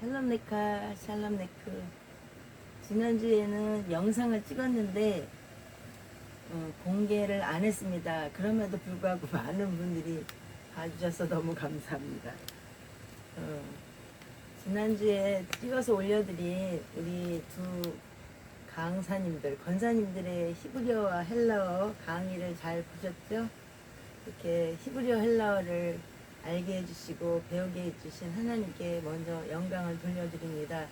샬롬 레카, 샬롬 레크. 지난주에는 영상을 찍었는데 공개를 안 했습니다. 그럼에도 불구하고 많은 분들이 봐주셔서 너무 감사합니다. 어, 지난주에 찍어서 올려드린 우리 두 강사님들, 권사님들의 히브리어와 헬라어 강의를 잘 보셨죠? 이렇게 히브리어 헬라어를 알게 해주시고 배우게 해주신 하나님께 먼저 영광을 돌려드립니다.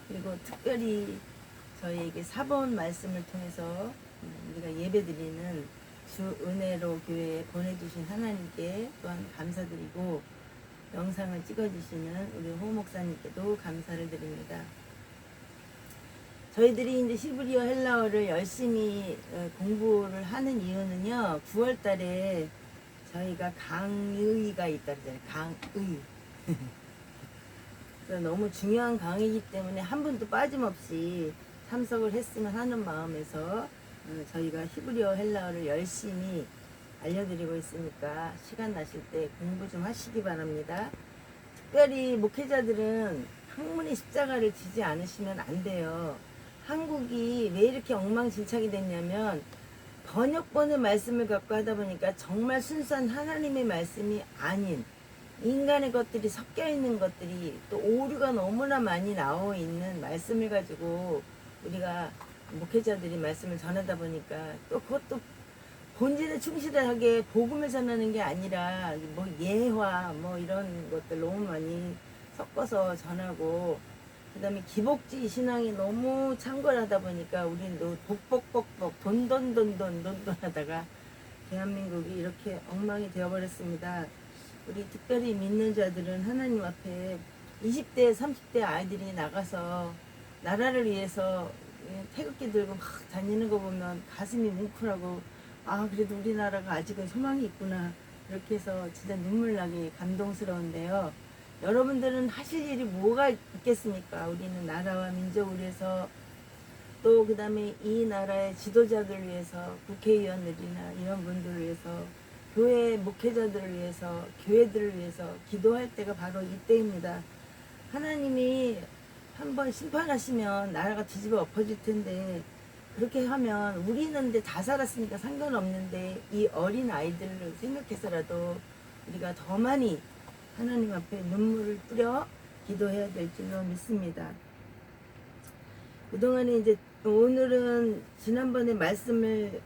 그리고 특별히 저희에게 사본 말씀을 통해서 우리가 예배드리는 주 은혜로 교회에 보내주신 하나님께 또한 감사드리고, 영상을 찍어주시는 우리 호 목사님께도 감사를 드립니다. 저희들이 이제 히브리어 헬라어를 열심히 공부를 하는 이유는요, 9월 달에 저희가 강의가 있다 그러잖아요. 강의. 그래서 너무 중요한 강의이기 때문에 한 분도 빠짐없이 참석을 했으면 하는 마음에서 저희가 히브리어 헬라어를 열심히 알려드리고 있으니까 시간 나실 때 공부 좀 하시기 바랍니다. 특별히 목회자들은 학문의 십자가를 지지 않으시면 안 돼요. 한국이 왜 이렇게 엉망진창이 됐냐면 번역본의 말씀을 갖고 하다 보니까 정말 순수한 하나님의 말씀이 아닌 인간의 것들이 섞여 있는 것들이, 또 오류가 너무나 많이 나와 있는 말씀을 가지고 우리가 목회자들이 말씀을 전하다 보니까, 또 그것도 본질에 충실하게 복음을 전하는 게 아니라 뭐 예화 뭐 이런 것들 너무 많이 섞어서 전하고, 그 다음에 기복지 신앙이 너무 창궐하다 보니까 우리는 복복복복 돈돈돈돈 하다가 대한민국이 이렇게 엉망이 되어버렸습니다. 우리 특별히 믿는 자들은 하나님 앞에 20대 30대 아이들이 나가서 나라를 위해서 태극기 들고 막 다니는 거 보면 가슴이 뭉클하고, 아 그래도 우리나라가 아직은 소망이 있구나, 이렇게 해서 진짜 눈물 나게 감동스러운데요. 여러분들은 하실 일이 뭐가 있겠습니까? 우리는 나라와 민족을 위해서, 또 그 다음에 이 나라의 지도자들을 위해서, 국회의원들이나 이런 분들을 위해서, 교회 목회자들을 위해서, 교회들을 위해서 기도할 때가 바로 이때입니다. 하나님이 한번 심판하시면 나라가 뒤집어 엎어질 텐데, 그렇게 하면 우리는 근데 다 살았으니까 상관없는데 이 어린 아이들을 생각해서라도 우리가 더 많이 하나님 앞에 눈물을 뿌려 기도해야 될 줄로 믿습니다. 그동안에 이제 오늘은 지난번에 말씀을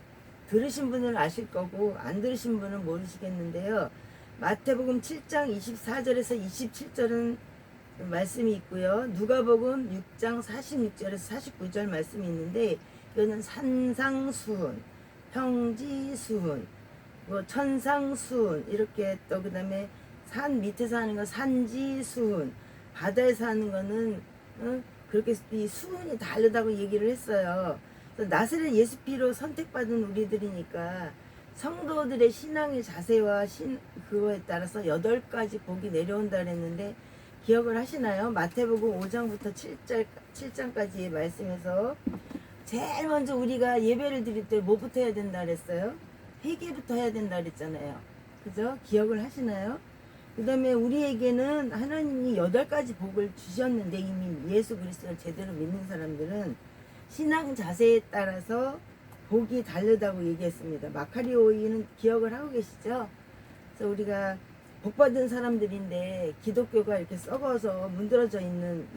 들으신 분은 아실 거고 안 들으신 분은 모르시겠는데요. 마태복음 7장 24절에서 27절은 말씀이 있고요. 누가복음 6장 46절에서 49절 말씀이 있는데, 이거는 산상수훈, 평지수훈, 뭐 천상수훈, 이렇게 또 그 다음에 산 밑에서 하는 거 산지수훈, 바다에서 하는 거는 그렇게 이 수훈이 다르다고 얘기를 했어요. 그래서 나사렛 예수 피로 선택받은 우리들이니까 성도들의 신앙의 자세와 그거에 따라서 8가지 복이 내려온다 그랬는데, 기억을 하시나요? 마태복음 5장부터 7장까지의 말씀에서 제일 먼저 우리가 예배를 드릴 때 뭐부터 해야 된다 그랬어요? 회개부터 해야 된다 그랬잖아요. 그죠? 기억을 하시나요? 그 다음에 우리에게는 하나님이 8가지 복을 주셨는데, 이미 예수 그리스도를 제대로 믿는 사람들은 신앙 자세에 따라서 복이 다르다고 얘기했습니다. 마카리오이는 기억을 하고 계시죠? 그래서 우리가 복받은 사람들인데 기독교가 이렇게 썩어서 문드러져 있는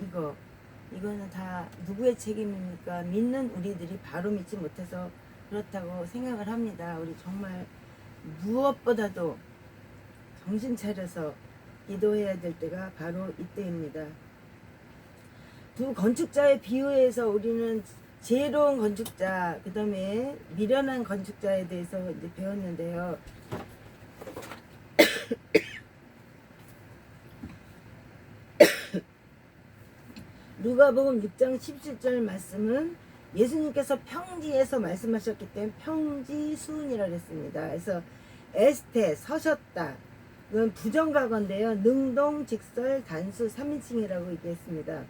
이거는 다 누구의 책임입니까? 믿는 우리들이 바로 믿지 못해서 그렇다고 생각을 합니다. 우리 정말 무엇보다도 정신 차려서 기도해야 될 때가 바로 이때입니다. 두 건축자의 비유에서 우리는 지혜로운 건축자, 그 다음에 미련한 건축자에 대해서 이제 배웠는데요. 누가복음 6장 17절 말씀은 예수님께서 평지에서 말씀하셨기 때문에 평지수훈이라고 했습니다. 그래서 에스테 서셨다, 이건 부정과거인데요. 능동, 직설, 단수 3인칭이라고 얘기했습니다.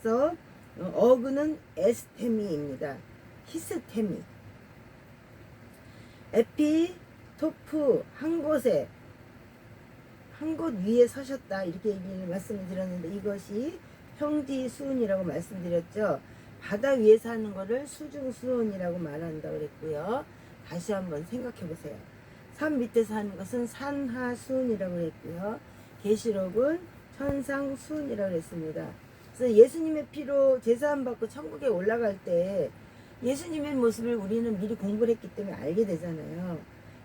그래서 어근은 에스테미입니다. 히스테미. 에피, 토프, 한 곳에, 한 곳 위에 서셨다, 이렇게 얘기를 말씀을 드렸는데, 이것이 평지 수은이라고 말씀드렸죠. 바다 위에 사는 거를 수중 수은이라고 말한다고 그랬고요. 다시 한번 생각해 보세요. 산 밑에 사는 것은 산하 수은이라고 그랬고요. 계시록은 천상 수은이라고 그랬습니다. 그래서 예수님의 피로 제사함 받고 천국에 올라갈 때 예수님의 모습을 우리는 미리 공부를 했기 때문에 알게 되잖아요.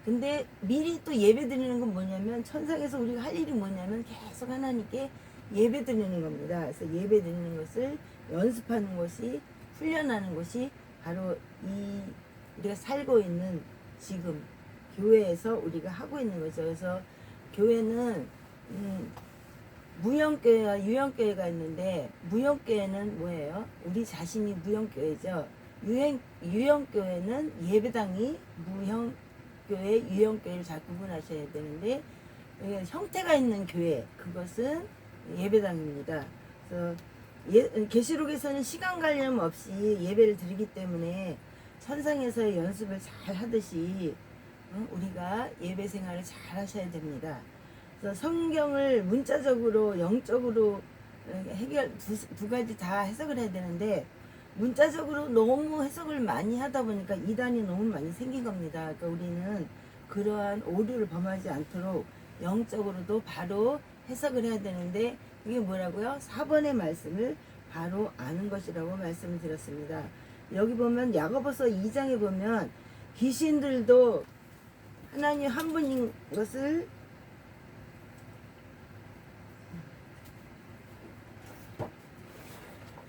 근데 미리 또 예배 드리는 건 뭐냐면, 천상에서 우리가 할 일이 뭐냐면 계속 하나님께 예배 드리는 겁니다. 그래서 예배 드리는 것을 연습하는 것이, 훈련하는 것이 바로 이 우리가 살고 있는 지금 교회에서 우리가 하고 있는 거죠. 그래서 교회는 무형교회와 유형교회가 있는데, 무형교회는 뭐예요? 우리 자신이 무형교회죠. 유형교회는 예배당이 무형교회, 유형교회를 잘 구분하셔야 되는데, 형태가 있는 교회, 그것은 예배당입니다. 그래서 계시록에서는 시간 관념 없이 예배를 드리기 때문에 천상에서의 연습을 잘 하듯이 우리가 예배 생활을 잘 하셔야 됩니다. 그래서 성경을 문자적으로, 영적으로 두 가지 다 해석을 해야 되는데, 문자적으로 너무 해석을 많이 하다 보니까 이단이 너무 많이 생긴 겁니다. 그러니까 우리는 그러한 오류를 범하지 않도록 영적으로도 바로 해석을 해야 되는데, 이게 뭐라고요? 4번의 말씀을 바로 아는 것이라고 말씀을 드렸습니다. 여기 보면 야고보서 2장에 보면 귀신들도 하나님 한 분인 것을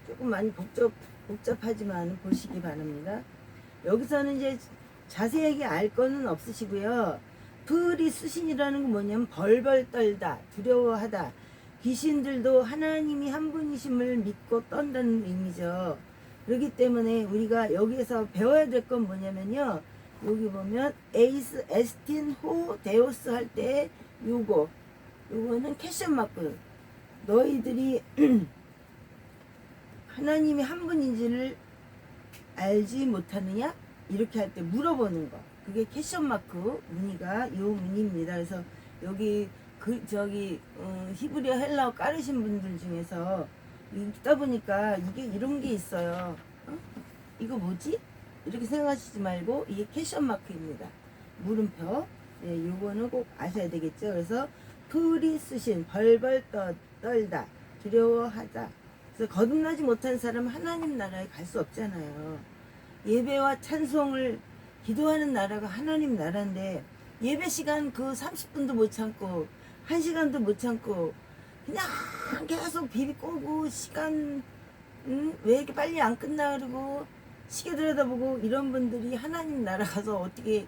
조금 많이 복잡하지만 보시기 바랍니다. 여기서는 이제 자세하게 알 거는 없으시고요. 프리수신이라는 건 뭐냐면 벌벌 떨다, 두려워하다. 귀신들도 하나님이 한 분이심을 믿고 떤다는 의미죠. 그렇기 때문에 우리가 여기에서 배워야 될 건 뭐냐면요. 여기 보면 에이스, 에스틴, 호, 데오스 할 때 요거는 캐션 마크. 너희들이 하나님이 한 분인지를 알지 못하느냐? 이렇게 할 때 물어보는 거. 그게 캐션 마크 무늬가 요 무늬입니다. 그래서 여기 히브리어 헬라어 까르신 분들 중에서 읽다 보니까 이게 이런 게 있어요. 이거 뭐지? 이렇게 생각하시지 말고 이게 캐션 마크입니다. 물음표. 예, 요거는 꼭 아셔야 되겠죠. 그래서 프리수신, 벌벌 떨다, 두려워하다. 그래서 거듭나지 못한 사람은 하나님 나라에 갈 수 없잖아요. 예배와 찬송을 기도하는 나라가 하나님 나라인데, 예배 시간 그 30분도 못 참고 1시간도 못 참고 그냥 계속 비비 꼬고 시간 왜 이렇게 빨리 안 끝나 그러고 시계 들여다보고, 이런 분들이 하나님 나라 가서 어떻게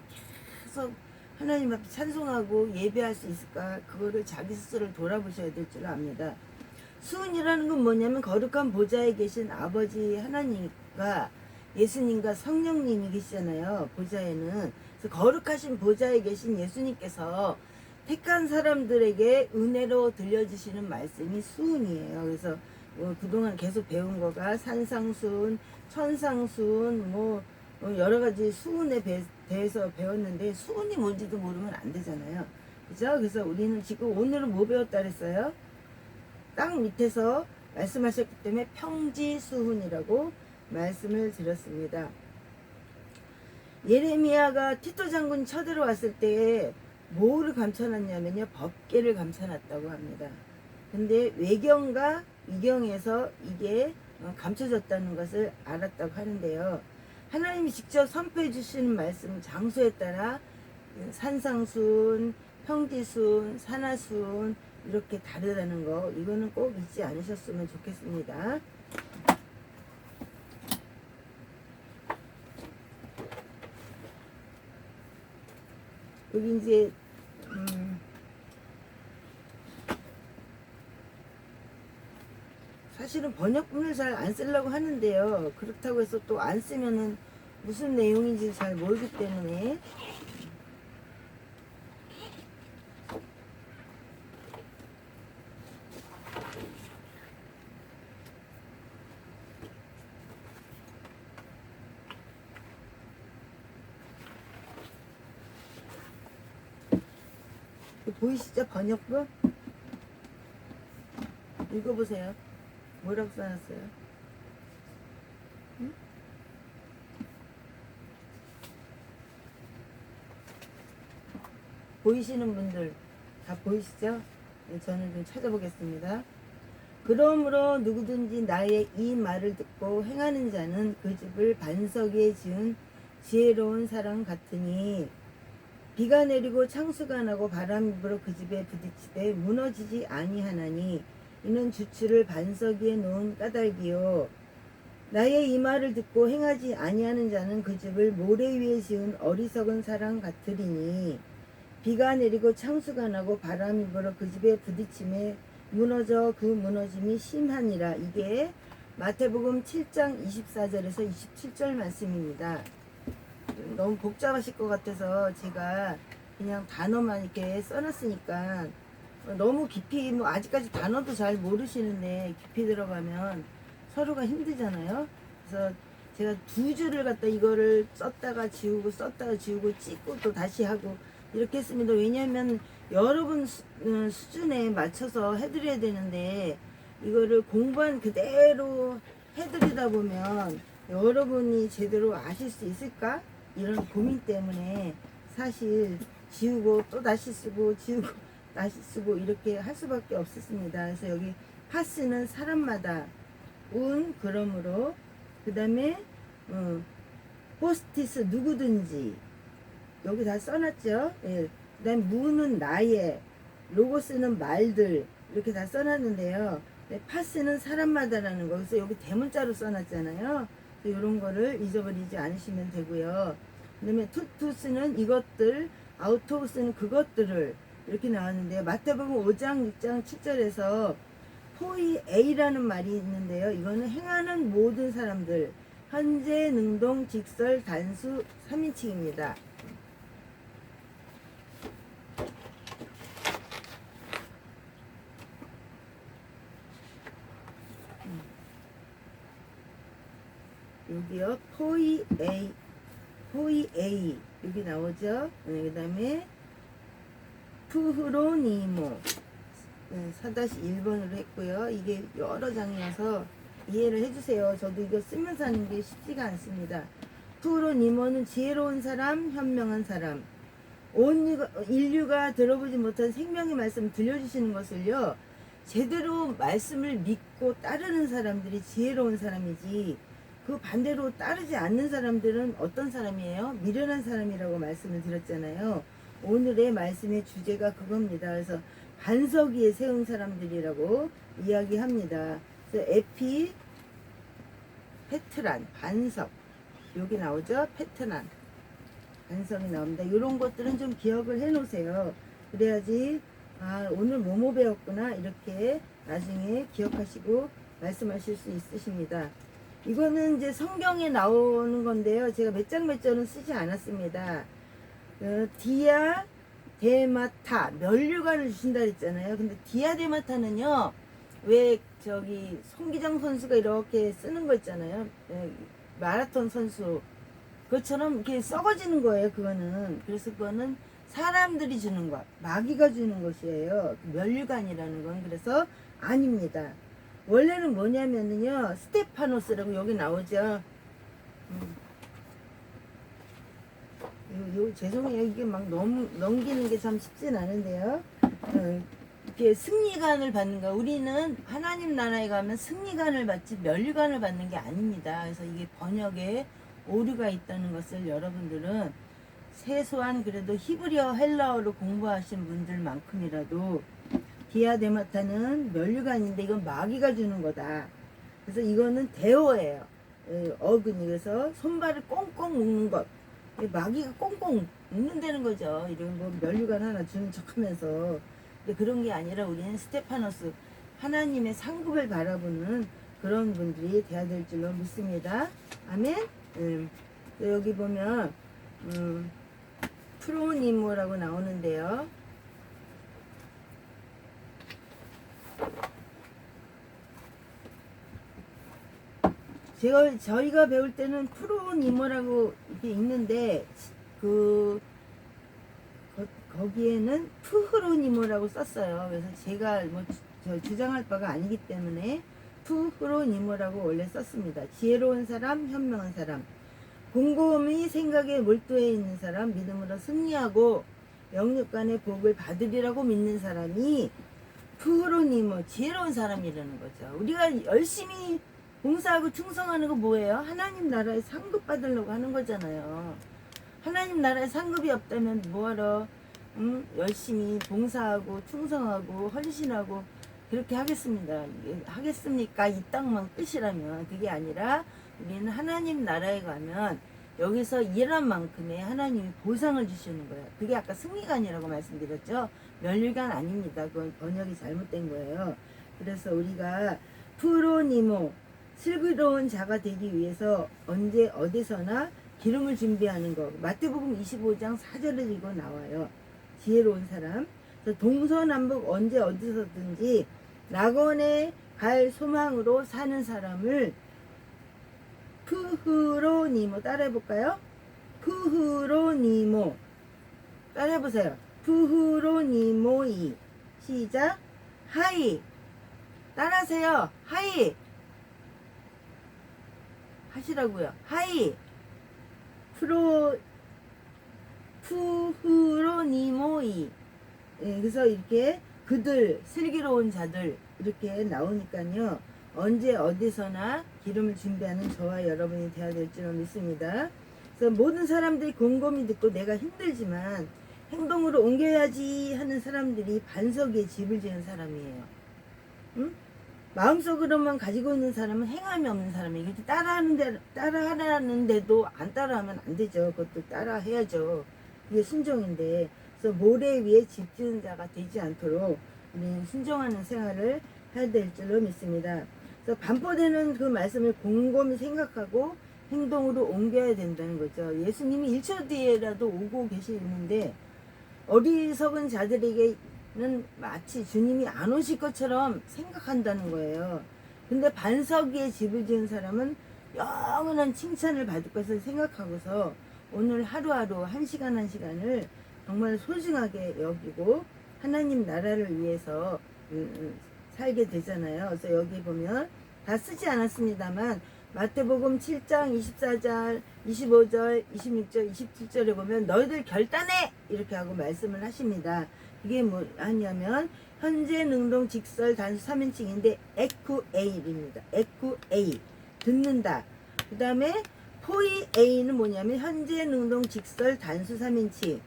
계속 하나님 앞에 찬송하고 예배할 수 있을까? 그거를 자기 스스로를 돌아보셔야 될 줄 압니다. 수은이라는 건 뭐냐면 거룩한 보좌에 계신 아버지 하나님과 예수님과 성령님이 계시잖아요. 보좌에는. 그래서 거룩하신 보좌에 계신 예수님께서 택한 사람들에게 은혜로 들려주시는 말씀이 수은이에요. 그래서 그동안 계속 배운 거가 산상수은, 천상수은, 여러 가지 수은에 대해서 배웠는데, 수은이 뭔지도 모르면 안 되잖아요. 그죠? 그래서 우리는 지금 오늘은 뭐 배웠다 그랬어요? 땅 밑에서 말씀하셨기 때문에 평지수훈이라고 말씀을 드렸습니다. 예레미야가 티토 장군 쳐들어 왔을 때 뭐를 감춰놨냐면요, 법궤를 감춰놨다고 합니다. 근데 외경과 위경에서 이게 감춰졌다는 것을 알았다고 하는데요. 하나님이 직접 선포해 주시는 말씀, 장소에 따라 산상순, 평지순, 산하순 이렇게 다르다는 거, 이거는 꼭 잊지 않으셨으면 좋겠습니다. 여기 이제 사실은 번역본을 잘 안 쓰려고 하는데요. 그렇다고 해서 또 안 쓰면은 무슨 내용인지 잘 모르기 때문에 보이시죠? 번역본 읽어보세요. 뭐라고 써놨어요? 응? 보이시는 분들 다 보이시죠? 네, 저는 좀 찾아보겠습니다. 그러므로 누구든지 나의 이 말을 듣고 행하는 자는 그 집을 반석 위에 지은 지혜로운 사람 같으니 비가 내리고 창수가 나고 바람이 불어 그 집에 부딪히되 무너지지 아니하나니 이는 주추를 반석 위에 놓은 까닭이요 나의 이 말을 듣고 행하지 아니하는 자는 그 집을 모래 위에 지은 어리석은 사람 같으리니 비가 내리고 창수가 나고 바람이 불어 그 집에 부딪힘에 무너져 그 무너짐이 심하니라. 이게 마태복음 7장 24절에서 27절 말씀입니다. 너무 복잡하실 것 같아서 제가 그냥 단어만 이렇게 써놨으니까 너무 깊이 뭐 아직까지 단어도 잘 모르시는데 깊이 들어가면 서로가 힘들잖아요. 그래서 제가 2줄을 갖다 이거를 썼다가 지우고 썼다가 지우고 찍고 또 다시 하고 이렇게 했습니다. 왜냐하면 여러분 수준에 맞춰서 해드려야 되는데 이거를 공부한 그대로 해드리다 보면 여러분이 제대로 아실 수 있을까? 이런 고민 때문에 사실 지우고 또 다시 쓰고 지우고 다시 쓰고 이렇게 할 수밖에 없었습니다. 그래서 여기 파스는 사람마다 운 그러므로 그 다음에 포스티스 누구든지 여기 다 써놨죠. 예. 그 다음에 무는 나의 로고스는 말들 이렇게 다 써놨는데요. 네, 파스는 사람마다라는 거 그래서 여기 대문자로 써놨잖아요. 이런 거를 잊어버리지 않으시면 되고요. 그 다음에 투투스는 이것들 아우토스는 그것들을 이렇게 나왔는데요. 마태복음 5장 6장 7절에서 포이 A라는 말이 있는데요. 이거는 행하는 모든 사람들 현재 능동 직설 단수 3인칭입니다. 여기요. 포이 A 여기 나오죠. 네, 그 다음에 푸흐로니모 4-1번으로 했고요. 이게 여러 장이어서 이해를 해주세요. 저도 이거 쓰면서 하는 게 쉽지가 않습니다. 푸흐로니모는 지혜로운 사람, 현명한 사람. 온 인류가 들어보지 못한 생명의 말씀 들려주시는 것을요. 제대로 말씀을 믿고 따르는 사람들이 지혜로운 사람이지 그 반대로 따르지 않는 사람들은 어떤 사람이에요? 미련한 사람이라고 말씀을 드렸잖아요. 오늘의 말씀의 주제가 그겁니다. 그래서 반석 위에 세운 사람들이라고 이야기합니다. 그래서 에피 페트란 반석 여기 나오죠? 페트란 반석이 나옵니다. 이런 것들은 좀 기억을 해 놓으세요. 그래야지 오늘 뭐뭐 배웠구나 이렇게 나중에 기억하시고 말씀하실 수 있으십니다. 이거는 이제 성경에 나오는 건데요. 제가 몇 장 몇 절은 쓰지 않았습니다. 디아 데마타 면류관을 주신다 그랬잖아요. 근데 디아 데마타는요. 왜 저기 송기정 선수가 이렇게 쓰는 거 있잖아요. 마라톤 선수 그것처럼 이렇게 썩어지는 거예요. 그거는 그래서 그거는 사람들이 주는 것 마귀가 주는 것이에요. 면류관이라는 건 그래서 아닙니다. 원래는 뭐냐면요 스테파노스라고 여기 나오죠. 죄송해요. 이게 막 너무 넘기는 게 참 쉽진 않은데요. 이렇게 승리관을 받는 거 우리는 하나님 나라에 가면 승리관을 받지 면류관을 받는 게 아닙니다. 그래서 이게 번역에 오류가 있다는 것을 여러분들은 최소한 그래도 히브리어 헬라어로 공부하신 분들만큼이라도 디아데마타는 면류관인데 이건 마귀가 주는 거다. 그래서 이거는 대어예요. 어근이 그래서 손발을 꽁꽁 묶는 것. 마귀가 꽁꽁 묶는다는 거죠. 이런 거 면류관 하나 주는 척하면서. 근데 그런 게 아니라 우리는 스테파노스 하나님의 상급을 바라보는 그런 분들이 돼야 될 줄로 믿습니다. 아멘. 여기 보면 프로니모라고 나오는데요. 저희가 배울 때는 프로니모라고 이렇게 있는데 거기에는 푸흐로니모라고 썼어요. 그래서 제가 뭐 주장할 바가 아니기 때문에 푸흐로니모라고 원래 썼습니다. 지혜로운 사람, 현명한 사람, 곰곰이 생각에 몰두해 있는 사람, 믿음으로 승리하고 영육간의 복을 받으리라고 믿는 사람이 푸흐로니모, 지혜로운 사람이라는 거죠. 우리가 열심히 봉사하고 충성하는 거 뭐예요? 하나님 나라에 상급 받으려고 하는 거잖아요. 하나님 나라에 상급이 없다면 뭐하러 열심히 봉사하고 충성하고 헌신하고 그렇게 하겠습니까? 이 땅만 끝이라면. 그게 아니라 우리는 하나님 나라에 가면 여기서 일한 만큼의 하나님이 보상을 주시는 거예요. 그게 아까 승리관이라고 말씀드렸죠. 멸류관 아닙니다. 그건 번역이 잘못된 거예요. 그래서 우리가 푸로니모, 슬기로운 자가 되기 위해서 언제 어디서나 기름을 준비하는 거. 마태복음 25장 4절에 이거 나와요. 지혜로운 사람. 동서남북 언제 어디서든지 낙원에 갈 소망으로 사는 사람을 푸흐로니모, 따라해볼까요? 푸흐로니모, 따라해보세요. 푸흐로니모이. 시작. 하이, 따라하세요. 하이 하시라고요. 하이 푸흐로니모이. 예, 그래서 이렇게 그들, 슬기로운 자들 이렇게 나오니까요. 언제 어디서나 기름을 준비하는 저와 여러분이 되어야 될 줄 믿습니다. 그래서 모든 사람들이 곰곰이 듣고 내가 힘들지만 행동으로 옮겨야지 하는 사람들이 반석 위에 집을 지은 사람이에요. 응? 마음속으로만 가지고 있는 사람은 행함이 없는 사람이에요. 이렇게 따라하라는데도 안 따라하면 안 되죠. 그것도 따라해야죠. 이게 순종인데. 그래서 모래 위에 집 지은 자가 되지 않도록 우리는 순종하는 생활을 해야 될 줄로 믿습니다. 그래서 반포되는 그 말씀을 곰곰이 생각하고 행동으로 옮겨야 된다는 거죠. 예수님이 1초 뒤에라도 오고 계시는데 어리석은 자들에게는 마치 주님이 안 오실 것처럼 생각한다는 거예요. 근데 반석 위에 집을 지은 사람은 영원한 칭찬을 받을 것을 생각하고서 오늘 하루하루 한 시간 한 시간을 정말 소중하게 여기고 하나님 나라를 위해서 살게 되잖아요. 그래서 여기 보면 다 쓰지 않았습니다만 마태복음 7장 24절, 25절, 26절, 27절에 보면 너희들 결단해! 이렇게 하고 말씀을 하십니다. 이게 뭐 하냐면 현재 능동 직설 단수 3인칭인데 에쿠에일입니다. 에쿠에일, 듣는다. 그 다음에 포이에이는 뭐냐면 현재 능동 직설 단수 3인칭,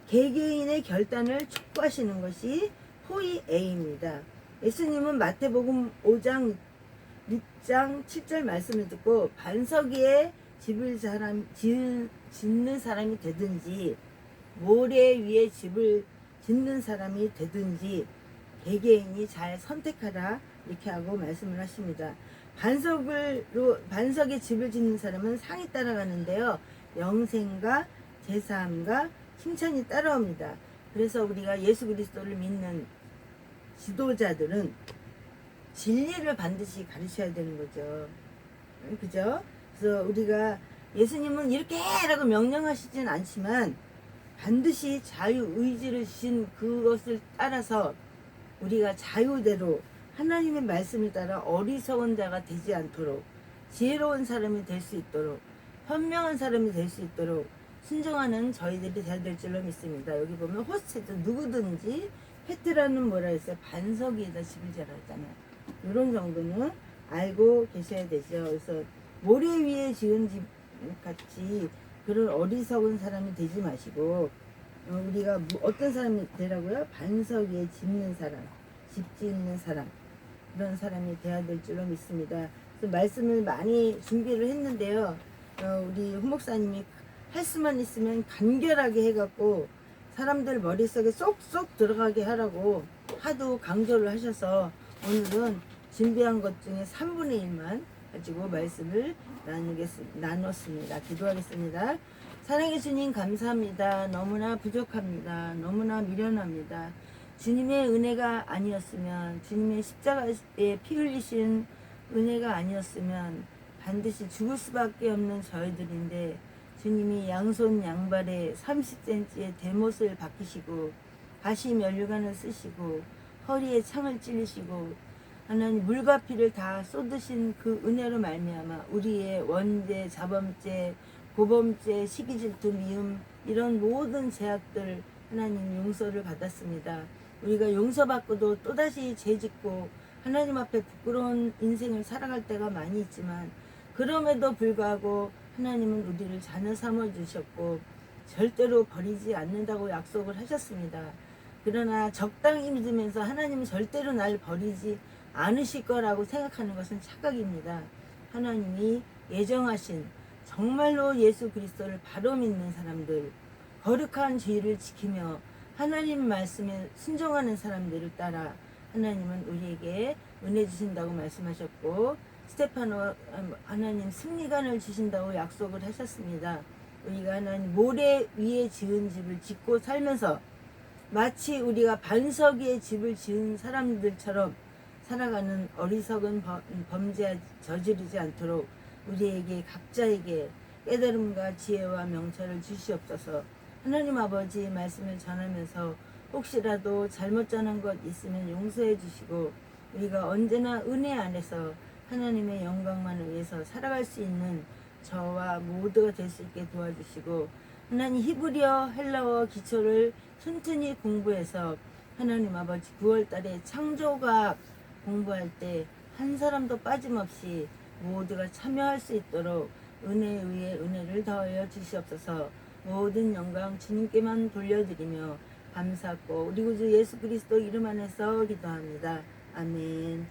개개인의 결단을 촉구하시는 것이 포이에이입니다. 예수님은 마태복음 5장 6장 7절 말씀을 듣고 반석 위에 집을 짓는 사람이 되든지 모래 위에 집을 짓는 사람이 되든지 개개인이 잘 선택하라 이렇게 하고 말씀을 하십니다. 반석에 집을 짓는 사람은 상이 따라가는데요. 영생과 제사함과 칭찬이 따라옵니다. 그래서 우리가 예수 그리스도를 믿는 지도자들은 진리를 반드시 가르쳐야 되는 거죠. 그죠? 그래서 우리가 예수님은 이렇게 라고 명령하시진 않지만 반드시 자유의지를 주신 그것을 따라서 우리가 자유대로 하나님의 말씀을 따라 어리석은 자가 되지 않도록 지혜로운 사람이 될 수 있도록 현명한 사람이 될 수 있도록 순종하는 저희들이 되어야 될 줄로 믿습니다. 여기 보면 호스트 누구든지 페트라는 뭐라 했어요? 반석 위에다 집을 지으라 했잖아요. 이런 정도는 알고 계셔야 되죠. 그래서 모래 위에 지은 집 같이 그런 어리석은 사람이 되지 마시고 우리가 어떤 사람이 되라고요? 반석 위에 짓는 사람, 집 짓는 사람, 그런 사람이 되어야 될 줄로 믿습니다. 그래서 말씀을 많이 준비를 했는데요. 우리 후목사님이 할 수만 있으면 간결하게 해갖고 사람들 머릿속에 쏙쏙 들어가게 하라고 하도 강조를 하셔서 오늘은 준비한 것 중에 3분의 1만 가지고 말씀을 나눴습니다. 기도하겠습니다. 사랑의 주님 감사합니다. 너무나 부족합니다. 너무나 미련합니다. 주님의 은혜가 아니었으면 주님의 십자가에 피 흘리신 은혜가 아니었으면 반드시 죽을 수밖에 없는 저희들인데 주님이 양손 양발에 30cm의 대못을 박히시고 가시 면류관을 쓰시고 허리에 창을 찔리시고 하나님 물과 피를 다 쏟으신 그 은혜로 말미암아 우리의 원죄, 자범죄, 고범죄, 시기질투, 미움 이런 모든 죄악들 하나님 용서를 받았습니다. 우리가 용서받고도 또다시 죄짓고 하나님 앞에 부끄러운 인생을 살아갈 때가 많이 있지만 그럼에도 불구하고 하나님은 우리를 자녀 삼아 주셨고 절대로 버리지 않는다고 약속을 하셨습니다. 그러나 적당히 믿으면서 하나님은 절대로 날 버리지 않으실 거라고 생각하는 것은 착각입니다. 하나님이 예정하신 정말로 예수 그리스도를 바로 믿는 사람들, 거룩한 죄를 지키며 하나님 말씀에 순종하는 사람들을 따라 하나님은 우리에게 은혜 주신다고 말씀하셨고 스테파노 하나님 승리관을 주신다고 약속을 하셨습니다. 우리가 하나님 모래 위에 지은 집을 짓고 살면서 마치 우리가 반석 위에 집을 지은 사람들처럼 살아가는 어리석은 범죄 저지르지 않도록 우리에게 각자에게 깨달음과 지혜와 명철을 주시옵소서. 하나님 아버지의 말씀을 전하면서 혹시라도 잘못 전한 것 있으면 용서해 주시고 우리가 언제나 은혜 안에서 하나님의 영광만을 위해서 살아갈 수 있는 저와 모두가 될 수 있게 도와주시고 하나님 히브리어 헬라어 기초를 튼튼히 공부해서 하나님 아버지 9월달에 창조과학 공부할 때 한 사람도 빠짐없이 모두가 참여할 수 있도록 은혜 위에 은혜를 더하여 주시옵소서. 모든 영광 주님께만 돌려드리며 감사하고 우리 구주 예수 그리스도 이름 안에서 기도합니다. 아멘.